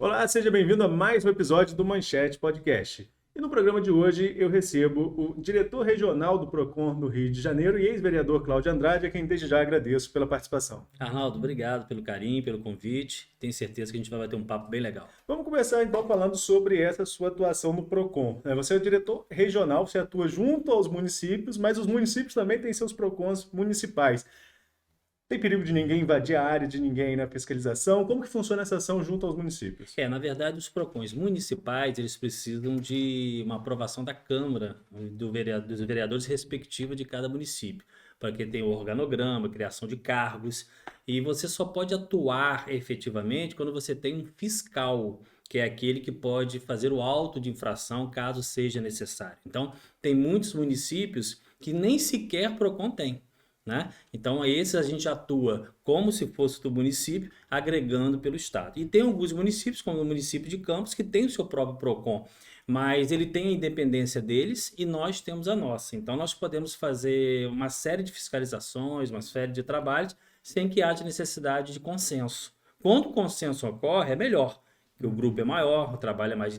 Olá, seja bem-vindo a mais um episódio do Manchete Podcast. E no programa de hoje eu recebo o diretor regional do Procon do Rio de Janeiro e ex-vereador Cláudio Andrade, a quem desde já agradeço pela participação. Arnaldo, obrigado pelo carinho, pelo convite. Tenho certeza que a gente vai bater um papo bem legal. Vamos começar então falando sobre essa sua atuação no Procon. Você é o diretor regional, você atua junto aos municípios, mas os municípios também têm seus Procons municipais. Tem perigo de ninguém invadir a área de ninguém na fiscalização? Como que funciona essa ação junto aos municípios? Na verdade, os PROCONs municipais, eles precisam de uma aprovação da Câmara, dos vereadores respectivos de cada município, para que tenha o organograma, criação de cargos, e você só pode atuar efetivamente quando você tem um fiscal, que é aquele que pode fazer o auto de infração caso seja necessário. Então, tem muitos municípios que nem sequer PROCON tem. Né? Então, esses a gente atua como se fosse do município, agregando pelo Estado. E tem alguns municípios, como o município de Campos, que tem o seu próprio PROCON, mas ele tem a independência deles e nós temos a nossa. Então, nós podemos fazer uma série de fiscalizações, uma série de trabalhos, sem que haja necessidade de consenso. Quando o consenso ocorre, é melhor, que o grupo é maior, o trabalho é mais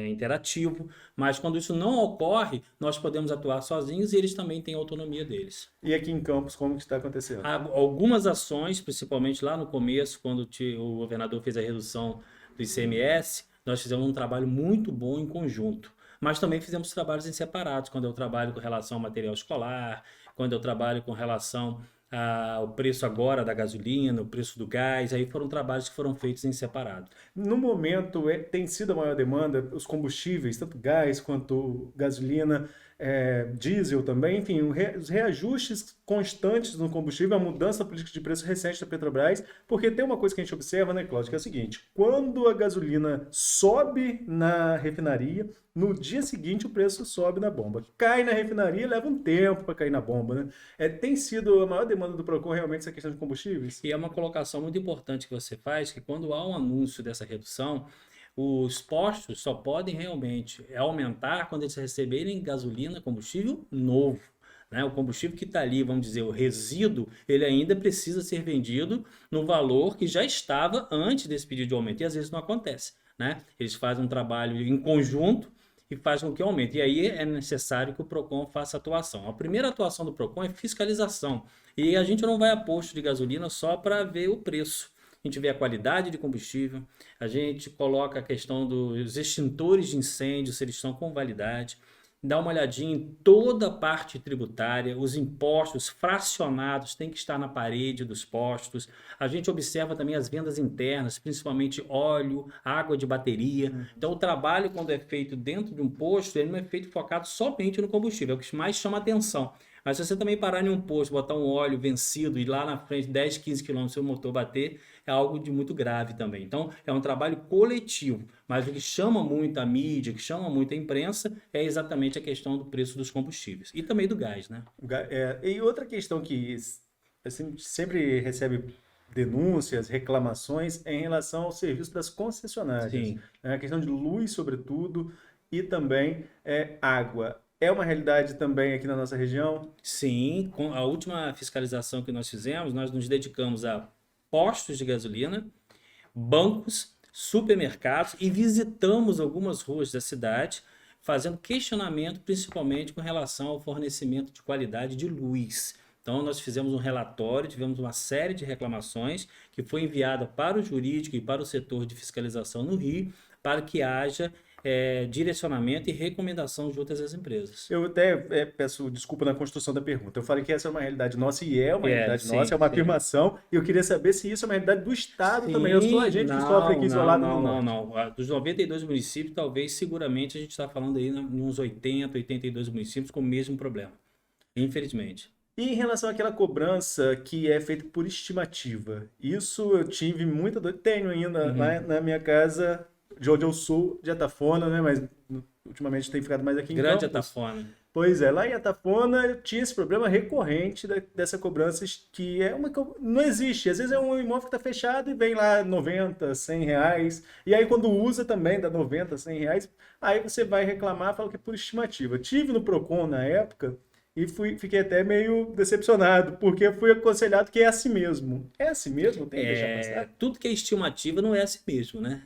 interativo, mas quando isso não ocorre, nós podemos atuar sozinhos e eles também têm a autonomia deles. E aqui em Campos, como que está acontecendo? Há algumas ações, principalmente lá no começo, quando o governador fez a redução do ICMS, nós fizemos um trabalho muito bom em conjunto. Mas também fizemos trabalhos em separados, quando eu trabalho com relação ao material escolar, quando eu trabalho com relação ao preço agora da gasolina, o preço do gás, aí foram trabalhos que foram feitos em separado. No momento, tem sido a maior demanda os combustíveis, tanto gás quanto gasolina, diesel também, enfim, os reajustes constantes no combustível, a mudança da política de preço recente da Petrobras, porque tem uma coisa que a gente observa, né, Cláudio, que é o seguinte: quando a gasolina sobe na refinaria, no dia seguinte o preço sobe na bomba. Cai na refinaria, leva um tempo para cair na bomba, né? Tem sido a maior demanda do Procon realmente essa questão de combustíveis? E é uma colocação muito importante que você faz, que quando há um anúncio dessa redução, os postos só podem realmente aumentar quando eles receberem gasolina, combustível novo. Né? O combustível que está ali, vamos dizer, o resíduo, ele ainda precisa ser vendido no valor que já estava antes desse pedido de aumento. E às vezes não acontece. Né? Eles fazem um trabalho em conjunto e fazem com que aumente. E aí é necessário que o PROCON faça atuação. A primeira atuação do PROCON é fiscalização. E a gente não vai a posto de gasolina só para ver o preço. A gente vê a qualidade de combustível, a gente coloca a questão dos extintores de incêndio, se eles estão com validade, dá uma olhadinha em toda a parte tributária, os impostos fracionados têm que estar na parede dos postos. A gente observa também as vendas internas, principalmente óleo, água de bateria. Então, o trabalho, quando é feito dentro de um posto, ele não é feito focado somente no combustível, é o que mais chama atenção. Mas se você também parar em um posto, botar um óleo vencido e lá na frente 10, 15 quilômetros seu motor bater, é algo de muito grave também. Então, é um trabalho coletivo. Mas o que chama muito a mídia, o que chama muito a imprensa, é exatamente a questão do preço dos combustíveis. E também do gás, né? E outra questão que assim, sempre recebe denúncias, reclamações é em relação ao serviço das concessionárias. Sim. A questão de luz, sobretudo, e também água. É uma realidade também aqui na nossa região? Sim, com a última fiscalização que nós fizemos, nós nos dedicamos a postos de gasolina, bancos, supermercados e visitamos algumas ruas da cidade, fazendo questionamento principalmente com relação ao fornecimento de qualidade de luz. Então, nós fizemos um relatório, tivemos uma série de reclamações que foi enviada para o jurídico e para o setor de fiscalização no Rio, para que haja direcionamento e recomendação junto às empresas. Eu até peço desculpa na construção da pergunta. Eu falei que essa é uma realidade nossa e é uma realidade Sim, nossa, é uma sim. afirmação. E eu queria saber se isso é uma realidade do Estado também. Eu sou a Sim, gente que sofre aqui isolado no não, norte. não. Dos 92 municípios, talvez, seguramente, a gente está falando aí em uns 80, 82 municípios com o mesmo problema. Infelizmente. E em relação àquela cobrança que é feita por estimativa, isso eu tive muita dor. Tenho ainda lá Uhum. na minha casa, de onde eu sou, de Atafona, né? Mas ultimamente tem ficado mais aqui em Grande Campos. Atafona. Pois é, lá em Atafona eu tinha esse problema recorrente dessa cobrança que não existe. Às vezes é um imóvel que está fechado e vem lá 90, 100 reais. E aí quando usa também dá 90, 100 reais. Aí você vai reclamar, fala que é por estimativa. Tive no Procon na época e fiquei até meio decepcionado, porque fui aconselhado que é assim mesmo. É assim mesmo? Tem que deixar passar? Tudo que é estimativa não é assim mesmo, né?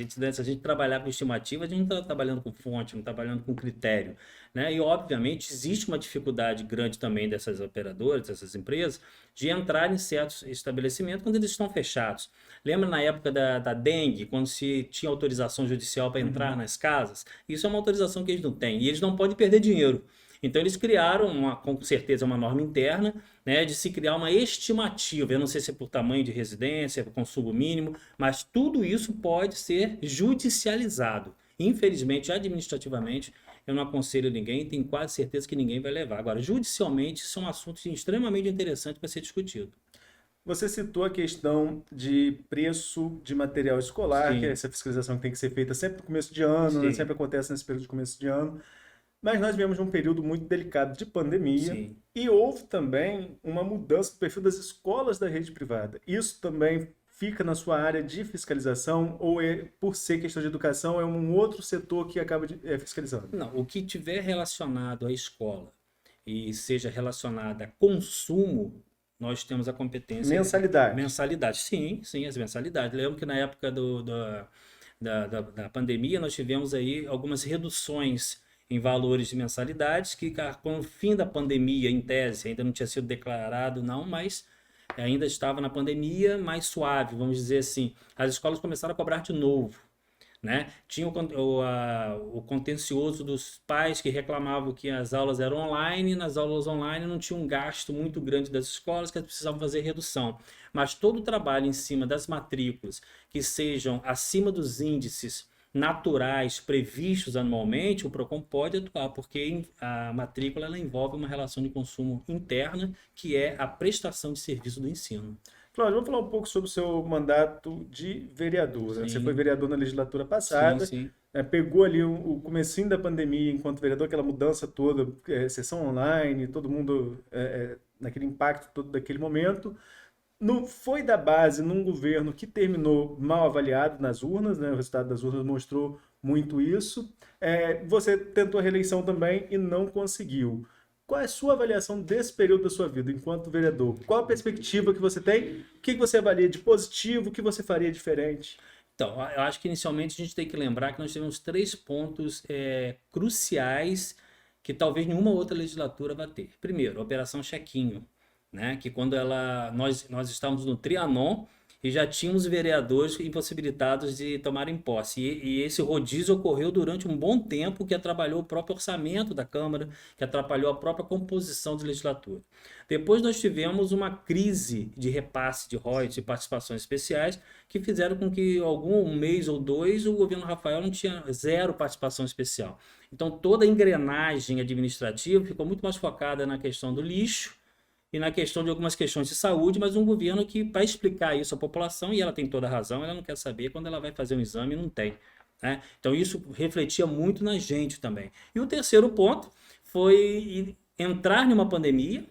Se a gente trabalhar com estimativa, a gente não está trabalhando com fonte, não está trabalhando com critério, né? E, obviamente, existe uma dificuldade grande também dessas operadoras, dessas empresas, de entrar em certos estabelecimentos quando eles estão fechados. Lembra na época da dengue, quando se tinha autorização judicial para entrar nas casas? Isso é uma autorização que eles não têm, e eles não podem perder dinheiro. Então, eles criaram, com certeza, uma norma interna, né, de se criar uma estimativa. Eu não sei se é por tamanho de residência, por consumo mínimo, mas tudo isso pode ser judicializado. Infelizmente, administrativamente, eu não aconselho ninguém, tenho quase certeza que ninguém vai levar. Agora, judicialmente, são assuntos extremamente interessantes para ser discutido. Você citou a questão de preço de material escolar, que é Sim, essa fiscalização que tem que ser feita sempre no começo de ano, né? sim, Sempre acontece nesse período de começo de ano. Mas nós vivemos um período muito delicado de pandemia sim. e houve também uma mudança do perfil das escolas da rede privada. Isso também fica na sua área de fiscalização ou por ser questão de educação, é um outro setor que acaba fiscalizando? Não, o que tiver relacionado à escola e seja relacionado a consumo, nós temos a competência Mensalidade. mensalidade. Sim, sim, as mensalidades. Lembro que na época da pandemia nós tivemos aí algumas reduções em valores de mensalidades que com o fim da pandemia, em tese, ainda não tinha sido declarado não, mas ainda estava na pandemia mais suave, vamos dizer assim. As escolas começaram a cobrar de novo, né? Tinha o contencioso dos pais que reclamavam que as aulas eram online, e nas aulas online não tinha um gasto muito grande das escolas que elas precisavam fazer redução. Mas todo o trabalho em cima das matrículas que sejam acima dos índices naturais previstos anualmente, o PROCON pode atuar, porque a matrícula ela envolve uma relação de consumo interna, que é a prestação de serviço do ensino. Cláudio, vamos falar um pouco sobre o seu mandato de vereador, né? Você foi Sim, vereador na legislatura sim, passada, sim. pegou ali o comecinho da pandemia enquanto vereador, aquela mudança toda, sessão online, todo mundo naquele impacto todo daquele momento. Não foi da base num governo que terminou mal avaliado nas urnas, né? O resultado das urnas mostrou muito isso. Você tentou a reeleição também e não conseguiu. Qual é a sua avaliação desse período da sua vida enquanto vereador? Qual a perspectiva que você tem? O que você avalia de positivo? O que você faria diferente? Então, eu acho que inicialmente a gente tem que lembrar que nós tivemos três pontos cruciais que talvez nenhuma outra legislatura vá ter. Primeiro, a Operação Chequinho, né? Que quando nós estávamos no Trianon e já tínhamos vereadores impossibilitados de tomarem posse. E esse rodízio ocorreu durante um bom tempo, que atrapalhou o próprio orçamento da Câmara, que atrapalhou a própria composição da legislatura. Depois nós tivemos uma crise de repasse de royalties e participações especiais, que fizeram com que um mês ou dois o governo Rafael não tinha zero participação especial. Então toda a engrenagem administrativa ficou muito mais focada na questão do lixo e na questão de algumas questões de saúde, mas um governo que, para explicar isso à população, e ela tem toda a razão, ela não quer saber quando ela vai fazer um exame e não tem, né? Então isso refletia muito na gente também. E o terceiro ponto foi entrar numa pandemia,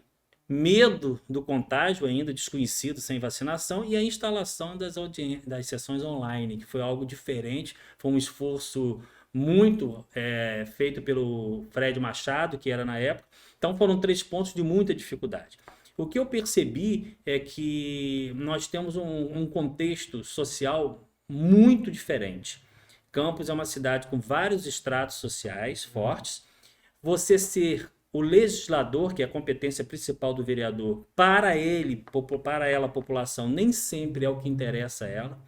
medo do contágio ainda desconhecido, sem vacinação, e a instalação das sessões online, que foi algo diferente, foi um esforço muito feito pelo Fred Machado, que era na época. Então foram três pontos de muita dificuldade. O que eu percebi é que nós temos um contexto social muito diferente. Campos é uma cidade com vários estratos sociais fortes. Você ser o legislador, que é a competência principal do vereador, para ela, a população, nem sempre é o que interessa a ela.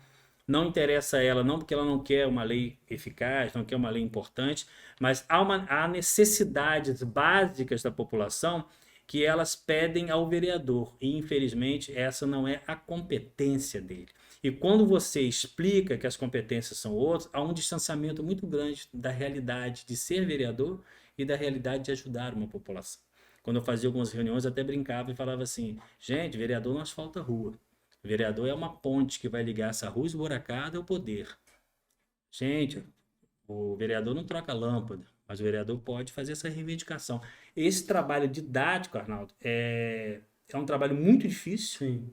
Não interessa a ela, não porque ela não quer uma lei eficaz, não quer uma lei importante, mas há necessidades básicas da população que elas pedem ao vereador. E, infelizmente, essa não é a competência dele. E quando você explica que as competências são outras, há um distanciamento muito grande da realidade de ser vereador e da realidade de ajudar uma população. Quando eu fazia algumas reuniões, eu até brincava e falava assim: gente, vereador não asfalta rua. Vereador é uma ponte que vai ligar essa rua esburacada ao poder. Gente, o vereador não troca lâmpada, mas o vereador pode fazer essa reivindicação. Esse trabalho didático, Arnaldo, é um trabalho muito difícil Sim.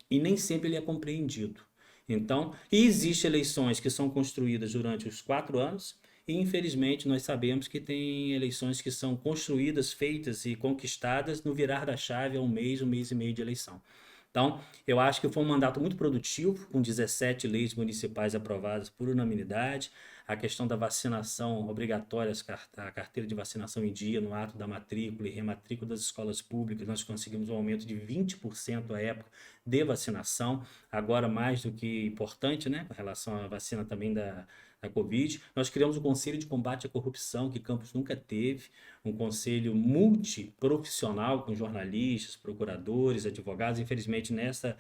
e nem sempre ele é compreendido. Então, existem eleições que são construídas durante os 4 anos, E, infelizmente, nós sabemos que tem eleições que são construídas, feitas e conquistadas no virar da chave a um mês e meio de eleição. Então, eu acho que foi um mandato muito produtivo, com 17 leis municipais aprovadas por unanimidade, a questão da vacinação obrigatória, a carteira de vacinação em dia no ato da matrícula e rematrícula das escolas públicas, nós conseguimos um aumento de 20% à época de vacinação, agora mais do que importante, né, com relação à vacina também da Covid. Nós criamos o Conselho de Combate à Corrupção, que Campos nunca teve, um conselho multiprofissional com jornalistas, procuradores, advogados. Infelizmente, nessa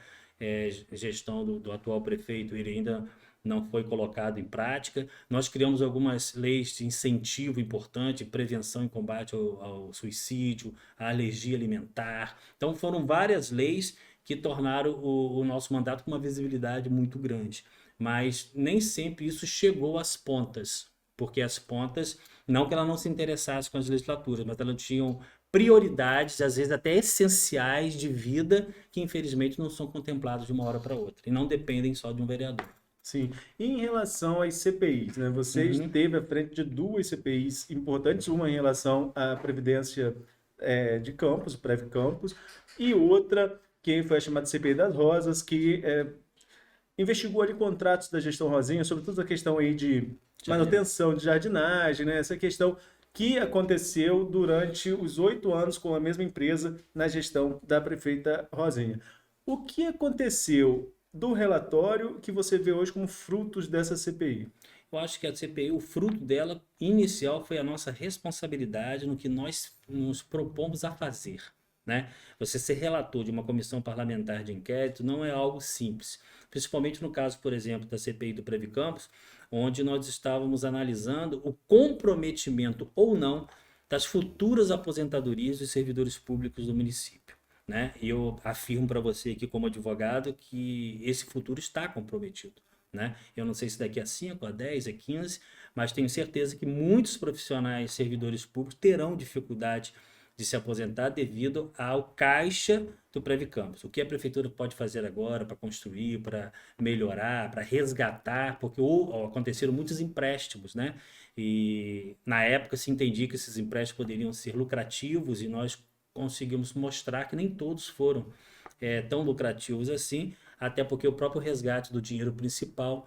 gestão do atual prefeito, ele ainda não foi colocado em prática. Nós criamos algumas leis de incentivo importante, prevenção e combate ao suicídio, à alergia alimentar. Então, foram várias leis que tornaram o nosso mandato com uma visibilidade muito grande. Mas nem sempre isso chegou às pontas, porque as pontas, não que ela não se interessasse com as legislaturas, mas elas tinham prioridades, às vezes até essenciais de vida, que infelizmente não são contempladas de uma hora para outra, e não dependem só de um vereador. Sim. E em relação às CPIs, né? Você esteve à frente de duas CPIs importantes, uma em relação à Previdência de Campos, o Prev Campos, e outra que foi a chamada CPI das Rosas, que investigou ali contratos da gestão Rosinha, sobretudo a questão aí de manutenção de jardinagem, né? Essa questão que aconteceu durante os 8 anos com a mesma empresa na gestão da prefeita Rosinha. O que aconteceu do relatório que você vê hoje como frutos dessa CPI? Eu acho que a CPI, o fruto dela inicial foi a nossa responsabilidade no que nós nos propomos a fazer, né? Você ser relator de uma comissão parlamentar de inquérito não é algo simples, principalmente no caso, por exemplo, da CPI do Previcampos, onde nós estávamos analisando o comprometimento ou não das futuras aposentadorias dos servidores públicos do município, né? E eu afirmo para você aqui como advogado que esse futuro está comprometido, né? Eu não sei se daqui a 5, a 10, a 15, mas tenho certeza que muitos profissionais servidores públicos terão dificuldade de se aposentar devido ao caixa do Previcampos. O que a prefeitura pode fazer agora para construir, para melhorar, para resgatar, porque aconteceram muitos empréstimos, né? E na época se entendia que esses empréstimos poderiam ser lucrativos e nós conseguimos mostrar que nem todos foram tão lucrativos assim, até porque o próprio resgate do dinheiro principal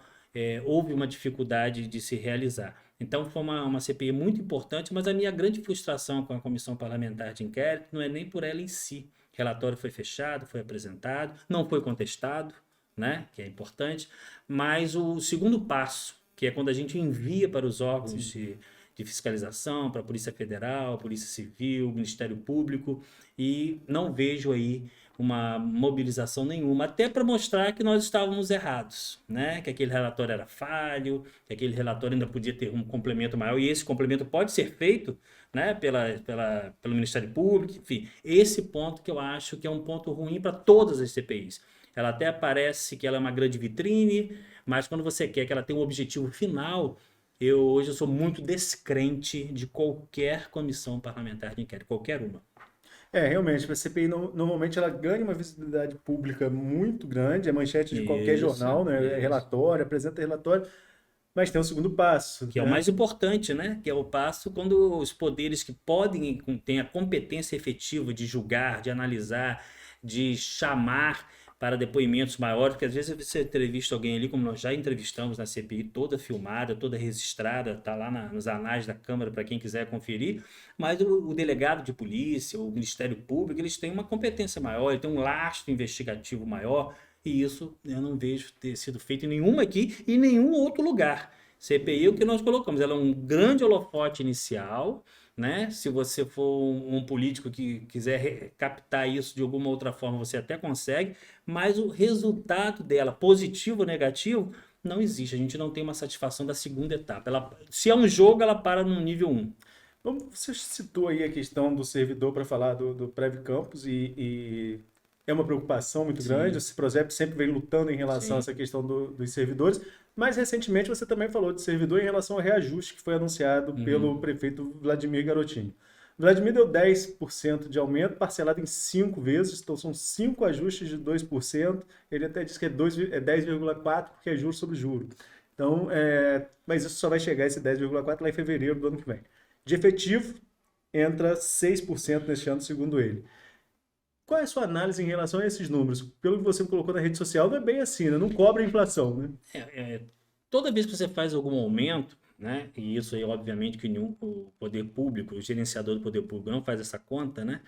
houve uma dificuldade de se realizar. Então foi uma CPI muito importante, mas a minha grande frustração com a Comissão Parlamentar de Inquérito não é nem por ela em si. O relatório foi fechado, foi apresentado, não foi contestado, né, que é importante, mas o segundo passo, que é quando a gente envia para os órgãos de fiscalização, para a Polícia Federal, Polícia Civil, Ministério Público, e não vejo aí uma mobilização nenhuma, até para mostrar que nós estávamos errados, né? Que aquele relatório era falho, que aquele relatório ainda podia ter um complemento maior, e esse complemento pode ser feito, né, pelo Ministério Público, enfim. Esse ponto que eu acho que é um ponto ruim para todas as CPIs. Ela até parece que ela é uma grande vitrine, mas quando você quer que ela tenha um objetivo final, hoje eu sou muito descrente de qualquer comissão parlamentar de inquérito, qualquer uma. Realmente, a CPI normalmente ela ganha uma visibilidade pública muito grande, é manchete de qualquer jornal, né? É relatório, apresenta relatório, mas tem um segundo passo. Que é o mais importante, né? Que é o passo quando os poderes que podem, têm a competência efetiva de julgar, de analisar, de chamar para depoimentos maiores, porque às vezes você entrevista alguém ali, como nós já entrevistamos na CPI, toda filmada, toda registrada, está lá nos anais da Câmara para quem quiser conferir, mas o delegado de polícia, o Ministério Público, eles têm uma competência maior, eles têm um lastro investigativo maior, e isso eu não vejo ter sido feito em nenhuma aqui e em nenhum outro lugar. CPI é o que nós colocamos, ela é um grande holofote inicial, né? Se você for um político que quiser captar isso de alguma outra forma, você até consegue, mas o resultado dela, positivo ou negativo, não existe. A gente não tem uma satisfação da segunda etapa. Se é um jogo, ela para no nível 1. Você citou aí a questão do servidor para falar do Prev Campos e é uma preocupação muito grande. Esse projeto sempre vem lutando em relação a essa questão dos servidores, mas recentemente você também falou de servidor em relação ao reajuste que foi anunciado pelo prefeito Vladimir Garotinho. Vladimir deu 10% de aumento, parcelado em 5 vezes, então são 5 ajustes de 2%. Ele até disse que é 10,4% porque é juros sobre juros. Então, mas isso só vai chegar esse 10,4 lá em fevereiro do ano que vem. De efetivo, entra 6% neste ano, segundo ele. Qual é a sua análise em relação a esses números? Pelo que você colocou na rede social, não é bem assim, né? Não cobra a inflação, né? É, toda vez que você faz algum aumento, né, e isso aí, obviamente, que o poder público, o gerenciador do poder público não faz essa conta, né,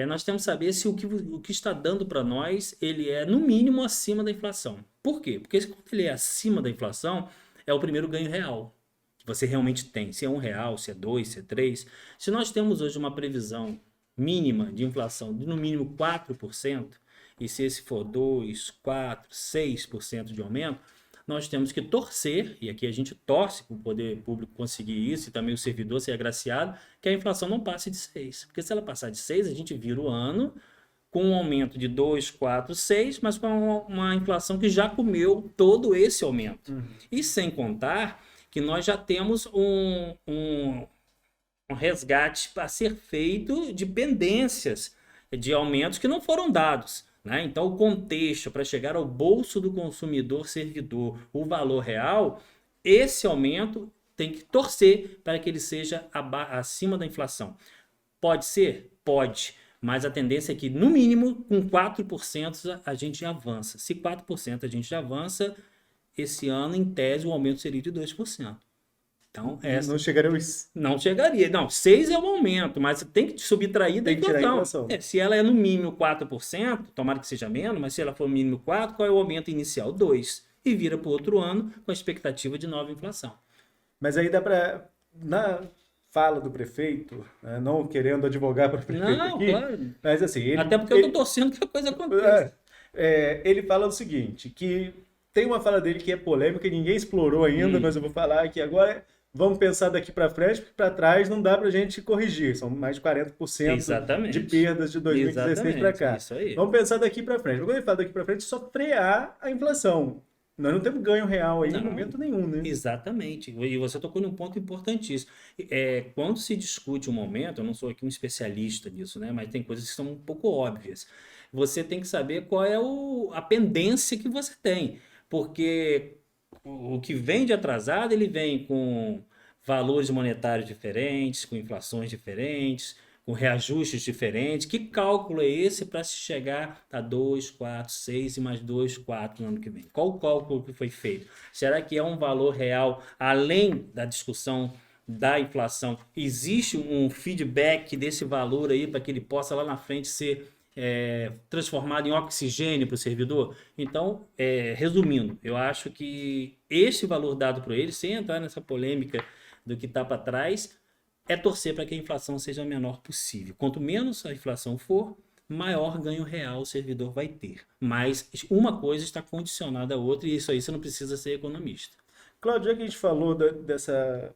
nós temos que saber se o que está dando para nós, ele é, no mínimo, acima da inflação. Por quê? Porque quando ele é acima da inflação, é o primeiro ganho real que você realmente tem. Se é R$ 1, se é 2, se é 3. Se nós temos hoje uma previsão mínima de inflação de no mínimo 4%, e se esse for 2, 4, 6% de aumento, nós temos que torcer, e aqui a gente torce para o poder público conseguir isso, e também o servidor ser agraciado, que a inflação não passe de 6. Porque se ela passar de 6, a gente vira o ano com um aumento de 2, 4, 6, mas com uma inflação que já comeu todo esse aumento. E sem contar que nós já temos um resgate a ser feito de pendências de aumentos que não foram dados. Né? Então, o contexto para chegar ao bolso do consumidor servidor, o valor real, esse aumento tem que torcer para que ele seja acima da inflação. Pode ser? Pode. Mas a tendência é que, no mínimo, com 4% a gente avança. Se 4% a gente avança, esse ano, em tese, o aumento seria de 2%. Então, Não chegaremos. não chegaria. Não, 6 é o aumento, mas tem que subtrair da Tem que tirar a inflação. inflação. Se ela é no mínimo 4%, tomara que seja menos, mas se ela for no mínimo 4%, qual é o aumento inicial? 2%. E vira para o outro ano com a expectativa de nova inflação. Mas aí dá para. Na fala do prefeito, né, não querendo advogar para o prefeito Não, aqui, claro. mas assim, Até porque eu estou torcendo que a coisa aconteça. ele fala o seguinte, que tem uma fala dele que é polêmica, ninguém explorou ainda, mas eu vou falar aqui agora. Vamos pensar daqui para frente, porque para trás não dá para a gente corrigir. São mais de 40% de Exatamente. perdas de 2016 para cá. Isso aí. Vamos pensar daqui para frente. Quando ele fala daqui para frente, é só frear a inflação. Nós não temos ganho real aí em momento nenhum, né? Exatamente. E você tocou num ponto importantíssimo. Quando se discute um momento, eu não sou aqui um especialista nisso, né? Mas tem coisas que são um pouco óbvias. Você tem que saber qual é a pendência que você tem. Porque o que vem de atrasado, ele vem com valores monetários diferentes, com inflações diferentes, com reajustes diferentes. Que cálculo é esse para se chegar a 2, 4, 6 e mais 2, 4 no ano que vem? Qual o cálculo que foi feito? Será que é um valor real além da discussão da inflação? Existe um feedback desse valor aí para que ele possa lá na frente ser transformado em oxigênio para o servidor? Então, resumindo, eu acho que esse valor dado para ele, sem entrar nessa polêmica do que está para trás, é torcer para que a inflação seja a menor possível. Quanto menos a inflação for, maior ganho real o servidor vai ter. Mas uma coisa está condicionada à outra, e isso aí você não precisa ser economista. Cláudio, já que a gente falou dessa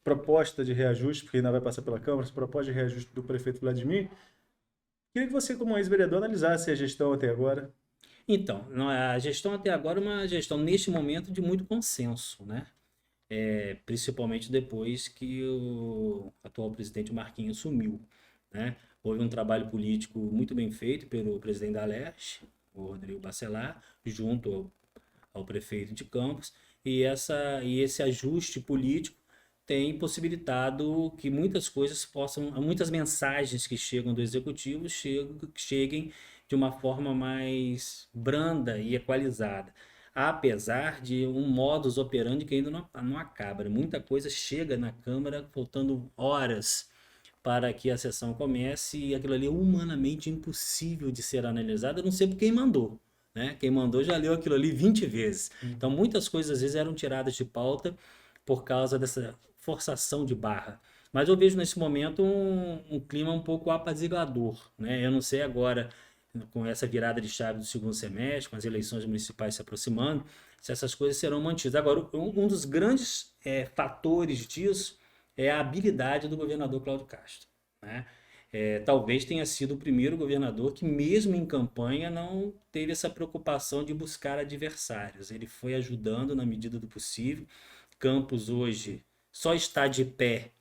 proposta de reajuste, porque ainda vai passar pela Câmara, essa proposta de reajuste do prefeito Vladimir, queria que você, como ex-vereador, analisasse a gestão até agora. Então, a gestão até agora é uma gestão, neste momento, de muito consenso, né? Principalmente depois que o atual presidente Marquinhos sumiu, né? Houve um trabalho político muito bem feito pelo presidente da Alerj, o Rodrigo Bacelar, junto ao prefeito de Campos, e esse ajuste político tem possibilitado que muitas coisas muitas mensagens que chegam do executivo cheguem de uma forma mais branda e equalizada. Apesar de um modus operandi que ainda não acaba. Muita coisa chega na Câmara faltando horas para que a sessão comece e aquilo ali é humanamente impossível de ser analisado, a não ser por quem mandou. Né? Quem mandou já leu aquilo ali 20 vezes. Então, muitas coisas às vezes eram tiradas de pauta por causa dessa forçação de barra. Mas eu vejo nesse momento um clima um pouco apaziguador. Né? Eu não sei agora, com essa virada de chave do segundo semestre, com as eleições municipais se aproximando, se essas coisas serão mantidas. Agora, um dos grandes fatores disso é a habilidade do governador Cláudio Castro. Né? Talvez tenha sido o primeiro governador que, mesmo em campanha, não teve essa preocupação de buscar adversários. Ele foi ajudando na medida do possível. Campos hoje só está de pé,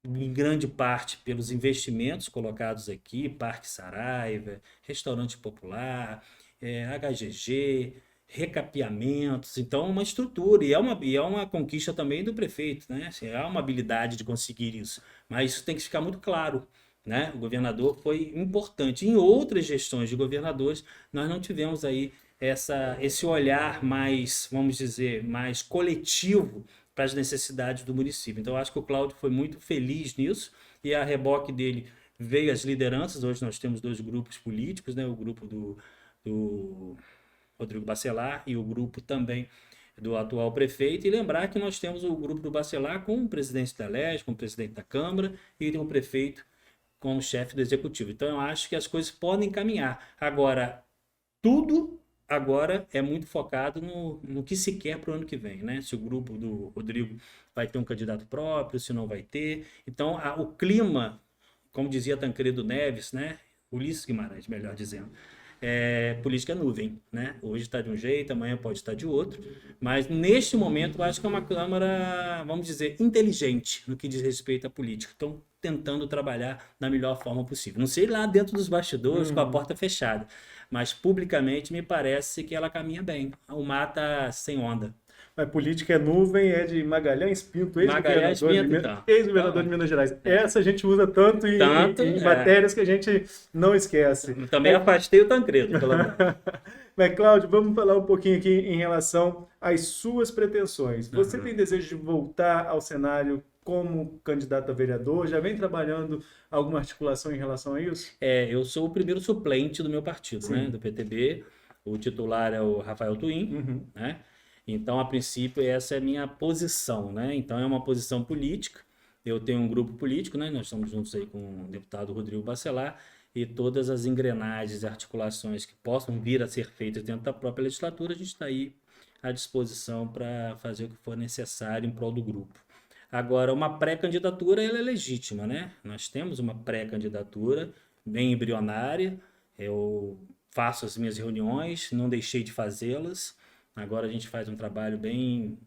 em grande parte, pelos investimentos colocados aqui, Parque Saraiva, Restaurante Popular, HGG, recapeamentos, então uma estrutura, e é uma conquista também do prefeito, né? Assim, há uma habilidade de conseguir isso, mas isso tem que ficar muito claro, né? O governador foi importante. Em outras gestões de governadores, nós não tivemos aí esse olhar mais, vamos dizer, mais coletivo para as necessidades do município. Então, eu acho que o Cláudio foi muito feliz nisso, e a reboque dele veio as lideranças. Hoje nós temos dois grupos políticos, né? O grupo do Rodrigo Bacelar e o grupo também do atual prefeito, e lembrar que nós temos o grupo do Bacelar com o presidente da LERJ, com o presidente da Câmara, e tem o prefeito como chefe do executivo. Então eu acho que as coisas podem caminhar. Agora, tudo agora é muito focado no que se quer para o ano que vem, né? Se o grupo do Rodrigo vai ter um candidato próprio, se não vai ter. Então, o clima, como dizia Tancredo Neves, né? Ulisses Guimarães, melhor dizendo, política nuvem, né? Hoje está de um jeito, amanhã pode estar de outro, mas neste momento eu acho que é uma Câmara, vamos dizer, inteligente no que diz respeito à política. Estão tentando trabalhar da melhor forma possível. Não sei lá dentro dos bastidores, com a porta fechada, mas publicamente me parece que ela caminha bem. O mar está sem onda. Mas política é nuvem, é de Magalhães Pinto, Magalhães Pinto, então. ex-governador de Minas Gerais. Essa a gente usa tanto em matérias que a gente não esquece. Também afastei o Tancredo, pelo menos. Mas, Cláudio, vamos falar um pouquinho aqui em relação às suas pretensões. Você tem desejo de voltar ao cenário como candidato a vereador? Já vem trabalhando alguma articulação em relação a isso? Eu sou o primeiro suplente do meu partido, né? Do PTB. O titular é o Rafael Twin, né? Então, a princípio, essa é a minha posição, né? Então, é uma posição política. Eu tenho um grupo político, né? Nós estamos juntos aí com o deputado Rodrigo Bacelar, e todas as engrenagens e articulações que possam vir a ser feitas dentro da própria legislatura, a gente está aí à disposição para fazer o que for necessário em prol do grupo. Agora, uma pré-candidatura, ela é legítima, né? Nós temos uma pré-candidatura bem embrionária. Eu faço as minhas reuniões, não deixei de fazê-las. Agora a gente faz um trabalho bem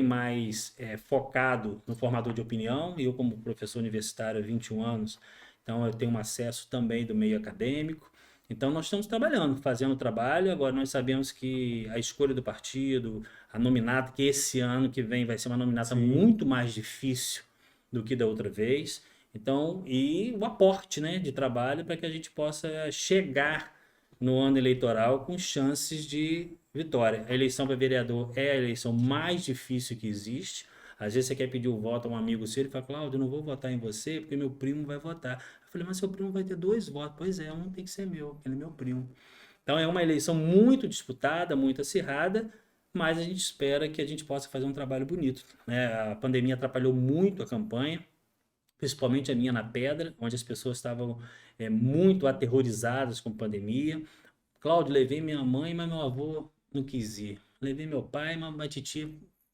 mais focado no formador de opinião. Eu, como professor universitário há 21 anos, então eu tenho um acesso também do meio acadêmico. Então nós estamos trabalhando, fazendo o trabalho. Agora nós sabemos que a escolha do partido, a nominata, que esse ano que vem vai ser uma nominata muito mais difícil do que da outra vez. Então, e o aporte, né, de trabalho para que a gente possa chegar no ano eleitoral com chances de vitória. A eleição para vereador é a eleição mais difícil que existe. Às vezes você quer pedir o voto a um amigo seu, ele fala: Cláudio, eu não vou votar em você porque meu primo vai votar. Eu falei: mas seu primo vai ter 2 votos. Pois é, um tem que ser meu, ele é meu primo. Então é uma eleição muito disputada, muito acirrada, mas a gente espera que a gente possa fazer um trabalho bonito, né? A pandemia atrapalhou muito a campanha, principalmente a minha na Pedra, onde as pessoas estavam muito aterrorizadas com a pandemia. Cláudio, levei minha mãe, mas meu avô não quis ir. Levei meu pai, mas a titia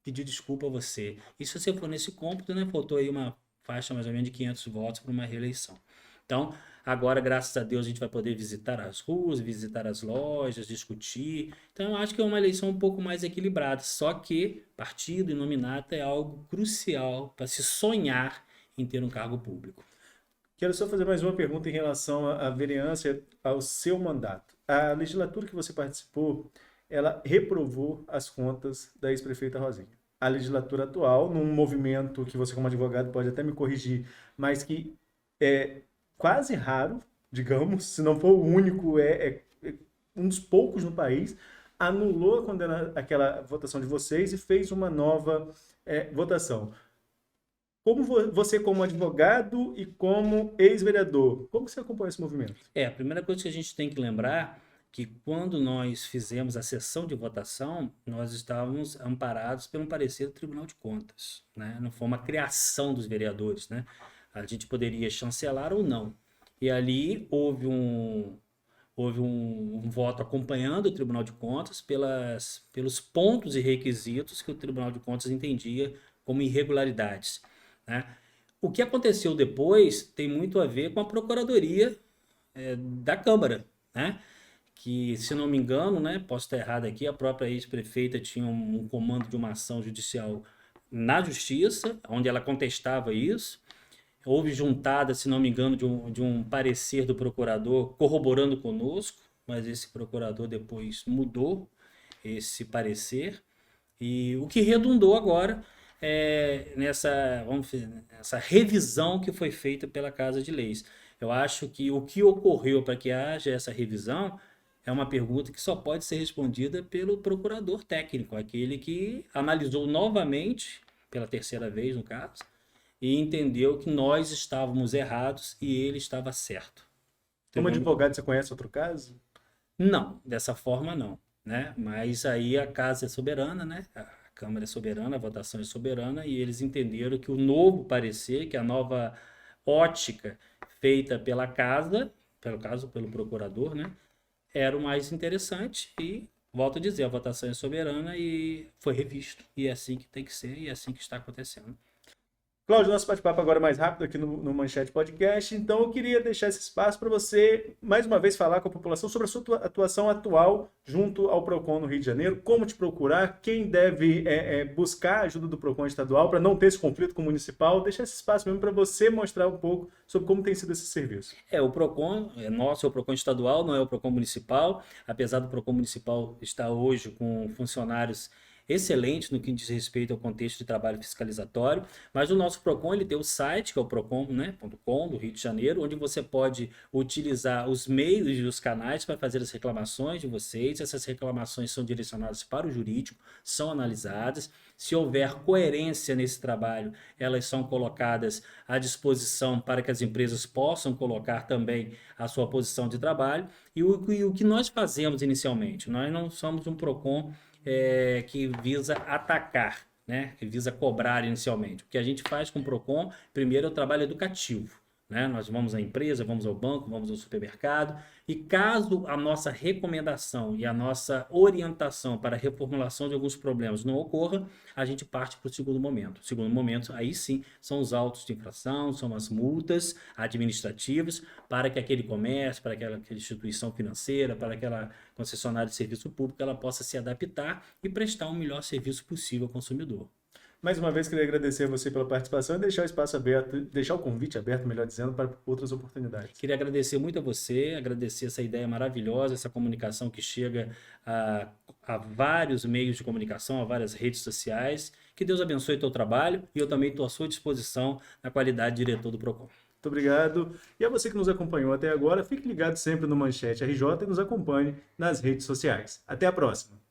pediu desculpa a você. E se você for nesse cômputo, né, faltou aí uma faixa mais ou menos de 500 votos para uma reeleição. Então, agora, graças a Deus, a gente vai poder visitar as ruas, visitar as lojas, discutir. Então, eu acho que é uma eleição um pouco mais equilibrada. Só que partido e nominata é algo crucial para se sonhar em ter um cargo público. Quero só fazer mais uma pergunta em relação à vereança, ao seu mandato. A legislatura que você participou, ela reprovou as contas da ex-prefeita Rosinha. A legislatura atual, num movimento que você, como advogado, pode até me corrigir, mas que é quase raro, digamos, se não for o único, é um dos poucos no país, anulou aquela votação de vocês e fez uma nova votação. Como você, como advogado e como ex-vereador, como você acompanha esse movimento? A primeira coisa que a gente tem que lembrar que quando nós fizemos a sessão de votação, nós estávamos amparados pelo parecer do Tribunal de Contas, né? Não foi uma criação dos vereadores, né? A gente poderia chancelar ou não. E ali houve um voto acompanhando o Tribunal de Contas pelos pontos e requisitos que o Tribunal de Contas entendia como irregularidades, né? O que aconteceu depois tem muito a ver com a Procuradoria da Câmara, né? Que, se não me engano, né, posso estar errado aqui, a própria ex-prefeita tinha um comando de uma ação judicial na Justiça, onde ela contestava isso. Houve juntada, se não me engano, de um parecer do procurador corroborando conosco, mas esse procurador depois mudou. esse parecer, e o que redundou agora nessa revisão que foi feita pela Casa de Leis. Eu acho que o que ocorreu para que haja essa revisão é uma pergunta que só pode ser respondida pelo procurador técnico, aquele que analisou novamente, pela terceira vez no caso, e entendeu que nós estávamos errados e ele estava certo. Como Entendeu? advogado, você conhece outro caso? Não, dessa forma não, né? Mas aí a casa é soberana, né? A Câmara é soberana, a votação é soberana e eles entenderam que o novo parecer, que a nova ótica feita pela casa, pelo caso, pelo procurador, né? Era o mais interessante e, volto a dizer, a votação é soberana e foi revisto. E é assim que tem que ser e é assim que está acontecendo. Cláudio, nosso bate-papo agora é mais rápido aqui no Manchete Podcast, então eu queria deixar esse espaço para você, mais uma vez, falar com a população sobre a sua atuação atual junto ao PROCON no Rio de Janeiro, como te procurar, quem deve buscar a ajuda do PROCON estadual para não ter esse conflito com o municipal, deixar esse espaço mesmo para você mostrar um pouco sobre como tem sido esse serviço. O PROCON é nosso, é o PROCON estadual, não é o PROCON municipal, apesar do PROCON municipal estar hoje com funcionários excelente no que diz respeito ao contexto de trabalho fiscalizatório, mas o nosso PROCON ele tem o site, que é o procon, né, .com, do Rio de Janeiro, onde você pode utilizar os meios e os canais para fazer as reclamações de vocês. Essas reclamações são direcionadas para o jurídico, são analisadas. Se houver coerência nesse trabalho, elas são colocadas à disposição para que as empresas possam colocar também a sua posição de trabalho. E o que nós fazemos inicialmente? Nós não somos um PROCON que visa atacar, né? Que visa cobrar inicialmente. O que a gente faz com o PROCON, primeiro, é o trabalho educativo. Né? Nós vamos à empresa, vamos ao banco, vamos ao supermercado, e caso a nossa recomendação e a nossa orientação para a reformulação de alguns problemas não ocorra, a gente parte para o segundo momento. O segundo momento, aí sim, são os autos de infração, são as multas administrativas para que aquele comércio, para aquela instituição financeira, para aquela concessionária de serviço público, ela possa se adaptar e prestar um melhor serviço possível ao consumidor. Mais uma vez, queria agradecer a você pela participação e deixar o espaço aberto, deixar o convite aberto, melhor dizendo, para outras oportunidades. Queria agradecer muito a você, agradecer essa ideia maravilhosa, essa comunicação que chega a vários meios de comunicação, a várias redes sociais. Que Deus abençoe o teu trabalho e eu também estou à sua disposição na qualidade de diretor do PROCON. Muito obrigado. E a você que nos acompanhou até agora, fique ligado sempre no Manchete RJ e nos acompanhe nas redes sociais. Até a próxima!